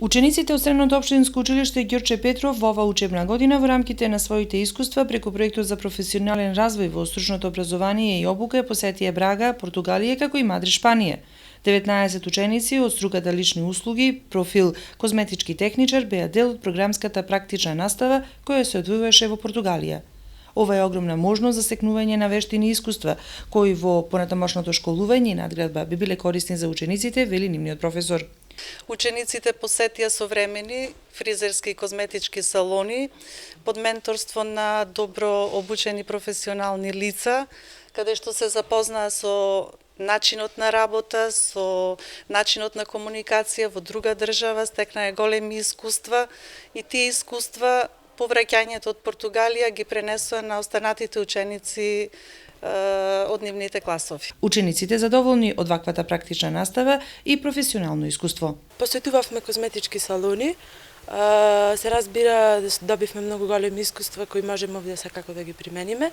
Учениците од Средното општинско училиште Ѓорче Петров во оваа учебна година во рамките на своите искуства преку проектот за професионален развој во стручното образование и обука посетија Брага, Португалија како и Мадрид, Шпанија. 19 ученици од струката лични услуги, профил козметички техничар беа дел од програмската практична настава која се одвиваше во Португалија. Ова е огромна можност за стекнување на вештини и искуства, кои во понатамошното школување и надградба би биле корисни за учениците, вели нивниот професор. Учениците посетија современи фризерски и козметички салони под менторство на добро обучени професионални лица, каде што се запознаа со начинот на работа, со начинот на комуникација во друга држава, стекнаа големи искуства и тие искуства по враќањето од Португалија ги пренесоа на останатите ученици од нивните класови. Учениците задоволни од ваквата практична настава и професионално искуство. Посетувавме козметички салони, се разбира, добивме многу големи искуства кои можеме овде секако да ги примениме.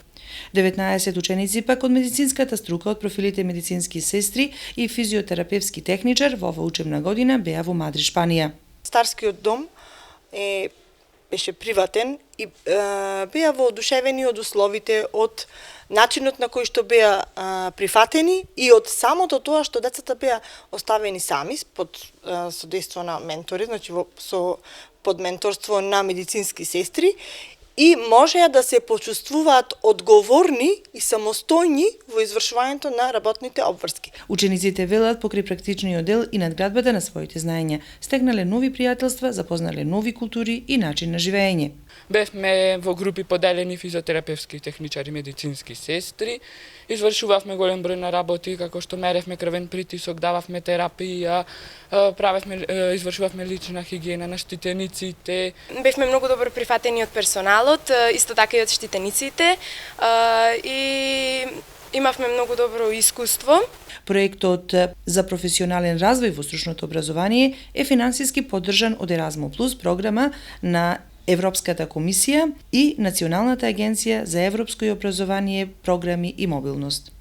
19 ученици пак од медицинската струка од профилите медицински сестри и физиотерапевски техничар во оваа учебна година беа во Мадрид, Шпанија. Старскиот дом беше приватен и беа воодушевени од условите, од начинот на кој што беа прифатени и од самото тоа што децата беа оставени сами под содейство на ментори, значи под менторство на медицински сестри, и можеа да се почувствуваат одговорни и самостојни во извршувањето на работните обврски. Учениците велат покрај практичниот дел и надградбата на своите знаења, стегнале нови пријателства, запознале нови култури и начин на живење. Бевме во групи поделени физиотерапевски техничари, медицински сестри. Извршувавме голем број на работи, како што меревме крвен притисок, дававме терапија, извршувавме лична хигиена на штитениците. Бевме многу добро прифатени од персоналот, исто така и од штитениците, и имавме многу добро искуство. Проектот за професионален развој во стручното образование е финансиски поддржан од Еразмо Плюс програма на Европската комисија и Националната агенција за европско образование, програми и мобилност.